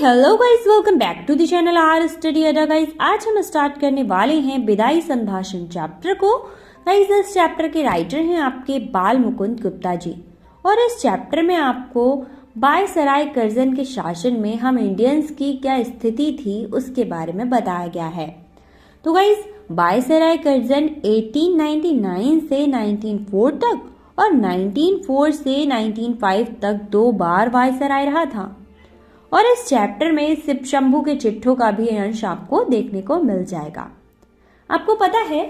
Hello guys, welcome back to the channel R study Adda. Guys, आज हम start करने वाले हैं विदाई संभाषण चैप्टर को। गाइस, इस चैप्टर के राइटर हैं आपके बाल मुकुंद गुप्ता जी, और इस चैप्टर में आपको वायसराय कर्जन के शासन में हम इंडियंस की क्या स्थिति थी उसके बारे में बताया गया है। तो गाइस, वायसराय कर्जन 1899 से 1904 तक और 1904 से 1905 तक 2 बार वायसराय रहा था। और इस चैप्टर में शिव शंभू के चिट्ठों का भी अंश आपको देखने को मिल जाएगा। आपको पता है,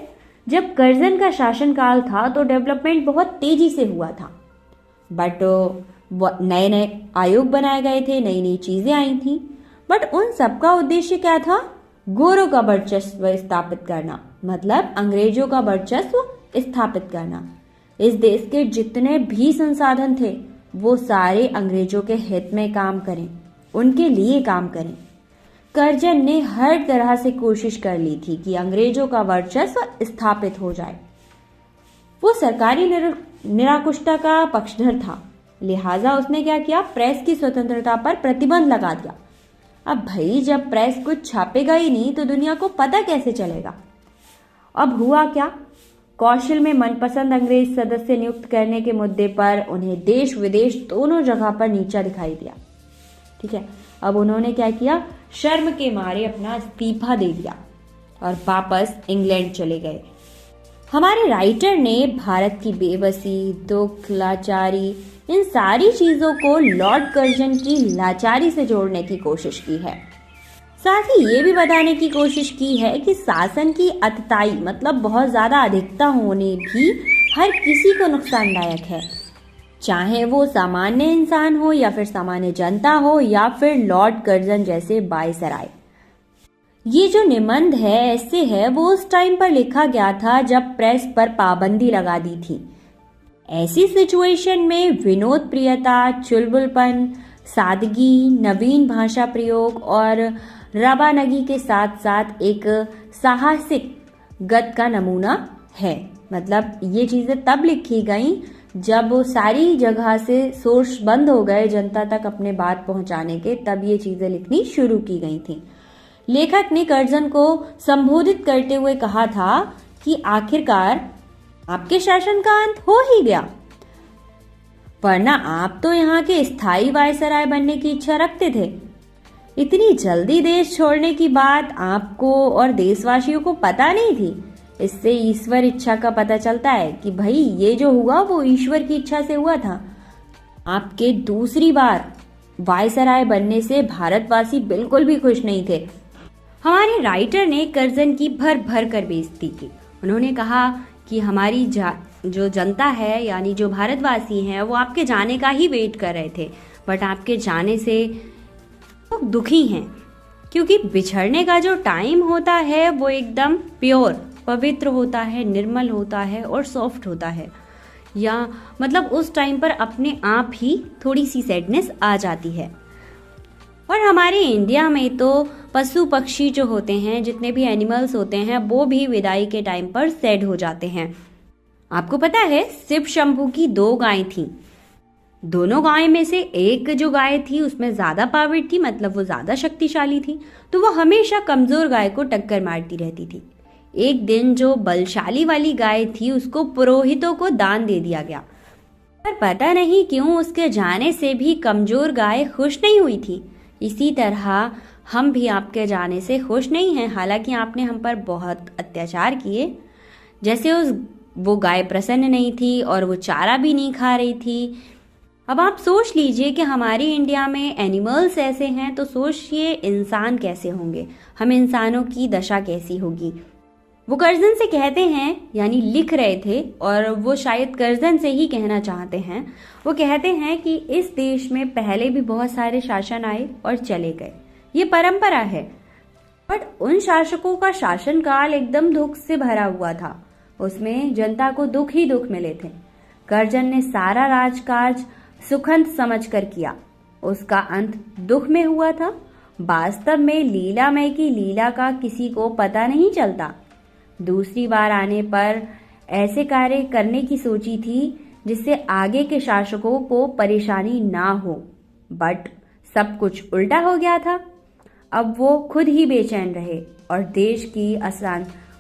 जब कर्जन का शासनकाल था तो डेवलपमेंट बहुत तेजी से हुआ था, बट नए नए आयोग बनाए गए थे, नई नई चीजें आई थी, बट उन सबका उद्देश्य क्या था? गोरों का वर्चस्व स्थापित करना, मतलब अंग्रेजों का वर्चस्व स्थापित करना। इस देश के जितने भी संसाधन थे वो सारे अंग्रेजों के हित में काम करें, उनके लिए काम करें। कर्जन ने हर तरह से कोशिश कर ली थी कि अंग्रेजों का वर्चस्व स्थापित हो जाए। वो सरकारी निरंकुशता का पक्षधर था, लिहाजा उसने क्या किया? प्रेस की स्वतंत्रता पर प्रतिबंध लगा दिया। अब भाई, जब प्रेस कुछ छापेगा ही नहीं तो दुनिया को पता कैसे चलेगा? अब हुआ क्या? कौशल में मनपसंद अंग्रेज सदस्य नियुक्त करने के मुद्दे पर उन्हें देश विदेश दोनों जगह पर नीचा दिखाई दिया। ठीक है, अब उन्होंने क्या किया? शर्म के मारे अपना इस्तीफा दे दिया और वापस इंग्लैंड चले गए। हमारे राइटर ने भारत की बेबसी, दुख, लाचारी, इन सारी चीजों को लॉर्ड कर्जन की लाचारी से जोड़ने की कोशिश की है। साथ ही ये भी बताने की कोशिश की है कि शासन की अतताई, मतलब बहुत ज्यादा अधिकता होने भी हर किसी को नुकसानदायक है, चाहे वो सामान्य इंसान हो या फिर सामान्य जनता हो या फिर लॉर्ड कर्जन जैसे वायसराय। ये जो निबंध है, ऐसे है, वो उस टाइम पर लिखा गया था जब प्रेस पर पाबंदी लगा दी थी। ऐसी सिचुएशन में विनोद प्रियता, चुलबुलपन, सादगी, नवीन भाषा प्रयोग और रवानगी के साथ साथ एक साहसिक गत का नमूना है। मतलब ये चीजें तब लिखी गई जब सारी जगह से सोर्स बंद हो गए जनता तक अपने बात पहुंचाने के, तब ये चीजें लिखनी शुरू की गई थी। लेखक ने कर्जन को संबोधित करते हुए कहा था कि आखिरकार आपके शासन का अंत हो ही गया, वरना आप तो यहाँ के स्थायी वायसराय बनने की इच्छा रखते थे। इतनी जल्दी देश छोड़ने की बात आपको और देशवासियों को पता नहीं थी। इससे ईश्वर इच्छा का पता चलता है कि भाई ये जो हुआ वो ईश्वर की इच्छा से हुआ था। आपके दूसरी बार वायसराय बनने से भारतवासी बिल्कुल भी खुश नहीं थे। हमारे राइटर ने कर्जन की भर भर कर बेइज्जती की। उन्होंने कहा कि हमारी जो जनता है, यानी जो भारतवासी हैं, वो आपके जाने का ही वेट कर रहे थे, बट आपके जाने से वो दुखी हैं, क्योंकि बिछड़ने का जो टाइम होता है वो एकदम प्योर, पवित्र होता है, निर्मल होता है और सॉफ्ट होता है। या मतलब उस टाइम पर अपने आप ही थोड़ी सी सैडनेस आ जाती है। और हमारे इंडिया में तो पशु पक्षी जो होते हैं, जितने भी एनिमल्स होते हैं, वो भी विदाई के टाइम पर सैड हो जाते हैं। आपको पता है, शिव शंभू की 2 गायें थीं। दोनों गाय में से एक जो गाय थी उसमें ज्यादा पावर थी, मतलब वो ज्यादा शक्तिशाली थी, तो वो हमेशा कमजोर गाय को टक्कर मारती रहती थी। एक दिन जो बलशाली वाली गाय थी उसको पुरोहितों को दान दे दिया गया, पर पता नहीं क्यों उसके जाने से भी कमजोर गाय खुश नहीं हुई थी। इसी तरह हम भी आपके जाने से खुश नहीं हैं, हालांकि आपने हम पर बहुत अत्याचार किए। जैसे वो गाय प्रसन्न नहीं थी और वो चारा भी नहीं खा रही थी। अब आप सोच लीजिए कि हमारे इंडिया में एनिमल्स ऐसे हैं, तो सोचिए इंसान कैसे होंगे, हम इंसानों की दशा कैसी होगी। वो कर्जन से कहते हैं, यानी लिख रहे थे, और वो शायद कर्जन से ही कहना चाहते हैं। वो कहते हैं कि इस देश में पहले भी बहुत सारे शासन आए और चले गए, ये परंपरा है, बट उन शासकों का शासनकाल एकदम दुख से भरा हुआ था, उसमें जनता को दुख ही दुख मिले थे। कर्जन ने सारा राजकाज सुखंत समझकर किया, उसका अंत दुख में हुआ था। वास्तव में लीलामय की लीला का किसी को पता नहीं चलता। दूसरी बार आने पर ऐसे कार्य करने की सोची थी जिससे आगे के शासकों को परेशानी ना हो, बट सब कुछ उल्टा हो गया था। अब वो खुद ही बेचैन रहे और देश की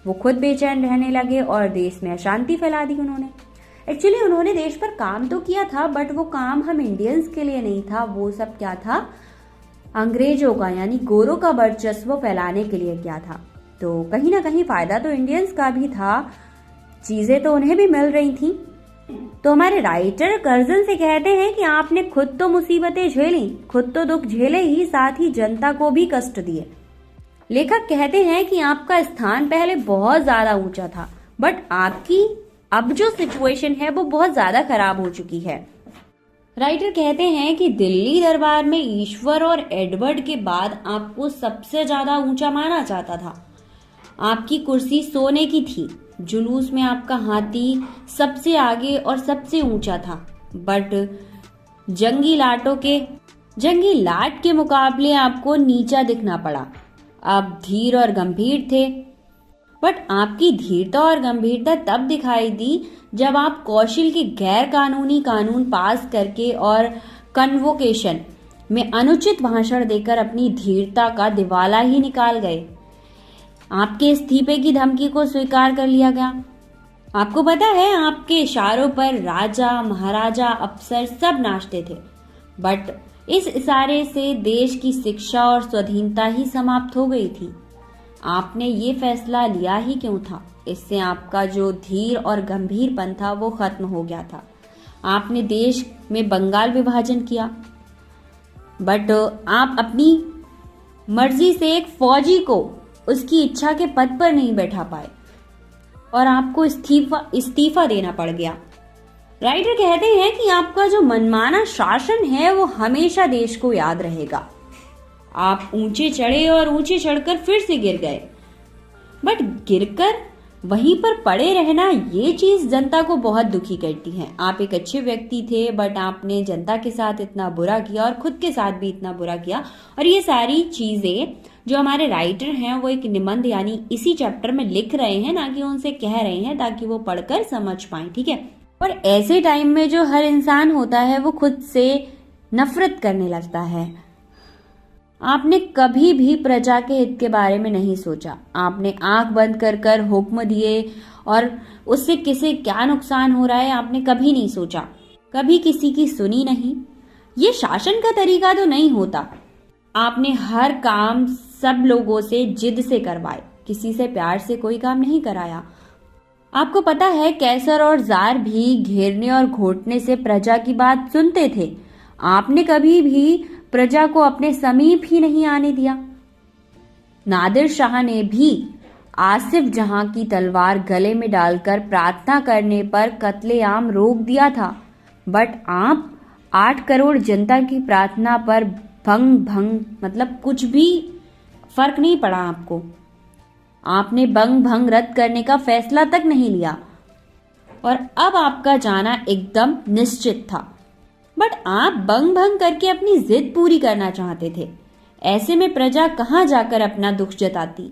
वो खुद बेचैन रहने लगे और देश में अशांति फैला दी उन्होंने। एक्चुअली उन्होंने देश पर काम तो किया था, बट वो काम हम इंडियंस के लिए नहीं था, वो सब क्या था, अंग्रेजों का यानी गोरों का वर्चस्व फैलाने के लिए किया था। तो कहीं ना कहीं फायदा तो इंडियंस का भी था, चीजें तो उन्हें भी मिल रही थी। तो हमारे राइटर कर्जन से कहते हैं कि आपने खुद तो मुसीबतें झेली, खुद तो दुख झेले ही, साथ ही जनता को भी कष्ट दिए। लेखक कहते हैं कि आपका स्थान पहले बहुत ज्यादा ऊंचा था, बट आपकी अब जो सिचुएशन है वो बहुत ज्यादा खराब हो चुकी है। राइटर कहते हैं कि दिल्ली दरबार में ईश्वर और एडवर्ड के बाद आपको सबसे ज्यादा ऊंचा माना जाता था। आपकी कुर्सी सोने की थी, जुलूस में आपका हाथी सबसे आगे और सबसे ऊंचा था, बट जंगी लाट के मुकाबले आपको नीचा दिखना पड़ा। आप धीर और गंभीर थे, बट आपकी धीरता और गंभीरता तब दिखाई दी जब आप कौशल के गैर कानूनी कानून पास करके और कन्वोकेशन में अनुचित भाषण देकर अपनी धीरता का दिवाला ही निकाल गए। आपके इस्तीफे की धमकी को स्वीकार कर लिया गया। आपको पता है, आपके इशारों पर राजा, महाराजा, अफसर सब नाचते थे, बट इस इशारे से देश की शिक्षा और स्वाधीनता ही समाप्त हो गई थी। आपने ये फैसला लिया ही क्यों था? इससे आपका जो धीर और गंभीरपन था वो खत्म हो गया था। आपने देश में बंगाल विभाजन किया, बट आप अपनी मर्जी से एक फौजी को उसकी इच्छा के पद पर नहीं बैठा पाए और आपको इस्तीफा देना पड़ गया। राइटर कहते हैं कि आपका जो मनमाना शासन है वो हमेशा देश को याद रहेगा। आप ऊंचे चढ़े और ऊंचे चढ़कर फिर से गिर गए, बट गिरकर वहीं पर पड़े रहना ये चीज जनता को बहुत दुखी करती है। आप एक अच्छे व्यक्ति थे, बट आपने जनता के साथ इतना बुरा किया और खुद के साथ भी इतना बुरा किया। और ये सारी चीजें जो हमारे राइटर हैं वो एक निबंध यानी इसी चैप्टर में लिख रहे हैं, ना कि उनसे कह रहे हैं, ताकि वो पढ़कर समझ पाए। ठीक है। और ऐसे टाइम में जो हर इंसान होता है वो खुद से नफरत करने लगता है। आपने कभी भी प्रजा के हित के बारे में नहीं सोचा। आपने आंख बंद कर हुक्म दिए और उससे किसे क्या नुकसान हो रहा है आपने कभी नहीं सोचा, कभी किसी की सुनी नहीं। ये शासन का तरीका तो नहीं होता। आपने हर काम सब लोगों से जिद से करवाए, किसी से प्यार से कोई काम नहीं कराया। आपको पता है, कैसर और जार भी घेरने और घोटने से प्रजा की बात सुनते थे। आपने कभी भी प्रजा को अपने समीप ही नहीं आने दिया। नादिर शाह ने भी आसिफ जहां की तलवार गले में डालकर प्रार्थना करने पर कत्लेआम रोक दिया था, बट आप 8 करोड़ जनता की प्रार्थना पर भंग मतलब कुछ भी फर्क नहीं पड़ा आपको। आपने भंग रद्द करने का फैसला तक नहीं लिया और अब आपका जाना एकदम निश्चित था, बट आप भंग करके अपनी जिद पूरी करना चाहते थे। ऐसे में प्रजा कहां जाकर अपना दुख जताती?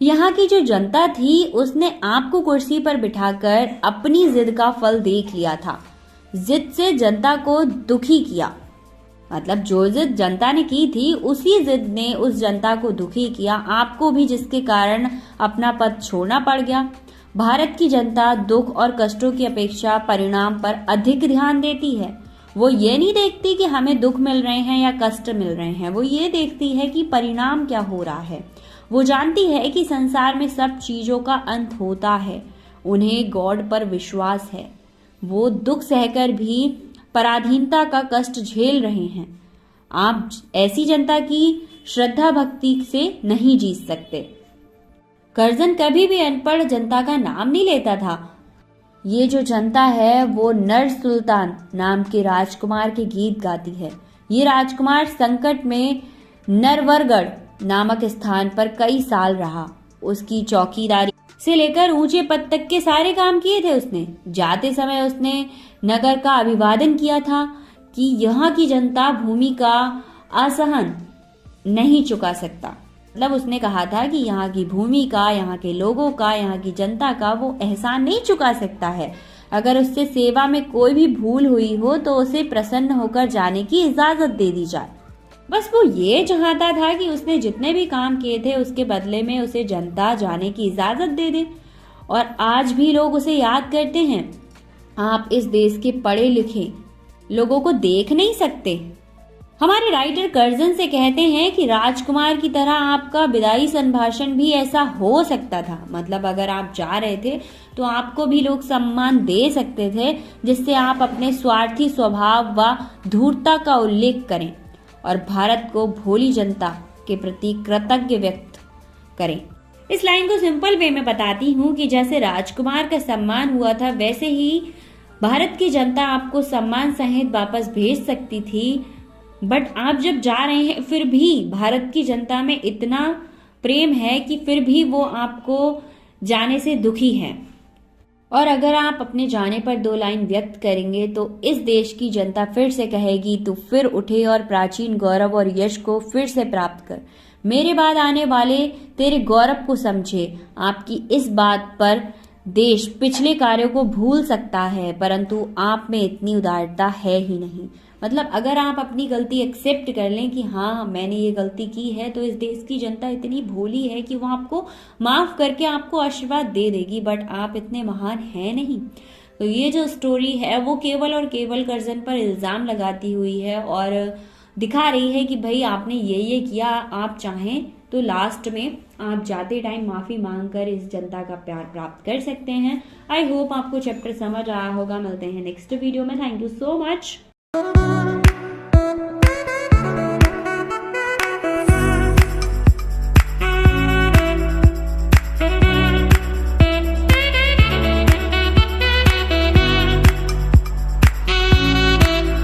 यहाँ की जो जनता थी उसने आपको कुर्सी पर बिठाकर अपनी जिद का फल देख लिया था। जिद से जनता को दुखी किया, मतलब जो जिद जनता ने की थी उसी जिद ने उस जनता को दुखी किया, आपको भी, जिसके कारण अपना पद छोड़ना पड़ गया। भारत की जनता दुख और कष्टों की अपेक्षा परिणाम पर अधिक ध्यान देती है। वो ये नहीं देखती कि हमें दुख मिल रहे हैं या कष्ट मिल रहे हैं, वो ये देखती है कि परिणाम क्या हो रहा है। वो जानती है कि संसार में सब चीजों का अंत होता है। उन्हें गॉड पर विश्वास है। वो दुख सहकर भी पराधीनता का कष्ट झेल रहे हैं। आप ऐसी जनता की श्रद्धा भक्ति से नहीं जीत सकते। कर्जन कभी भी अनपढ़ जनता का नाम नहीं लेता था। ये जो जनता है वो नर सुल्तान नाम के राजकुमार के गीत गाती है। ये राजकुमार संकट में नरवरगढ़ नामक स्थान पर कई साल रहा। उसकी चौकीदारी से लेकर ऊंचे पद तक के सारे काम किए थे उसने। जाते समय उसने नगर का अभिवादन किया था कि यहाँ की जनता भूमि का असहन नहीं चुका सकता। मतलब उसने कहा था कि यहाँ की भूमि का, यहाँ के लोगों का, यहाँ की जनता का वो एहसान नहीं चुका सकता है। अगर उससे सेवा में कोई भी भूल हुई हो तो उसे प्रसन्न होकर जाने की इजाजत दे दी जाए। बस वो ये चाहता था कि उसने जितने भी काम किए थे उसके बदले में उसे जनता जाने की इजाजत दे दे। और आज भी लोग उसे याद करते हैं। आप इस देश के पढ़े लिखे लोगों को देख नहीं सकते। हमारे राइटर कर्जन से कहते हैं कि राजकुमार की तरह आपका विदाई संभाषण भी ऐसा हो सकता था। मतलब अगर आप जा रहे थे तो आपको भी लोग सम्मान दे सकते थे, जिससे आप अपने स्वार्थी स्वभाव व धूर्तता का उल्लेख करें और भारत को भोली जनता के प्रति कृतज्ञ व्यक्त करें। इस लाइन को सिंपल वे में बताती हूँ कि जैसे राजकुमार का सम्मान हुआ था, वैसे ही भारत की जनता आपको सम्मान सहित वापस भेज सकती थी। बट आप जब जा रहे हैं, फिर भी भारत की जनता में इतना प्रेम है कि फिर भी वो आपको जाने से दुखी है। और अगर आप अपने जाने पर 2 लाइन व्यक्त करेंगे तो इस देश की जनता फिर से कहेगी, तू फिर उठे और प्राचीन गौरव और यश को फिर से प्राप्त कर। मेरे बाद आने वाले तेरे गौरव को समझे। आपकी इस बात पर देश पिछले कार्यों को भूल सकता है, परंतु आप में इतनी उदारता है ही नहीं। मतलब अगर आप अपनी गलती एक्सेप्ट कर लें कि हाँ मैंने ये गलती की है, तो इस देश की जनता इतनी भोली है कि वो आपको माफ करके आपको आशीर्वाद दे देगी। बट आप इतने महान हैं नहीं। तो ये जो स्टोरी है वो केवल और केवल कर्जन पर इल्जाम लगाती हुई है और दिखा रही है कि भाई आपने ये किया। आप चाहें तो लास्ट में आप जाते टाइम माफी मांगकर इस जनता का प्यार प्राप्त कर सकते हैं। आई होप आपको चैप्टर समझ आया होगा। मिलते हैं नेक्स्ट वीडियो में। Thank you so much.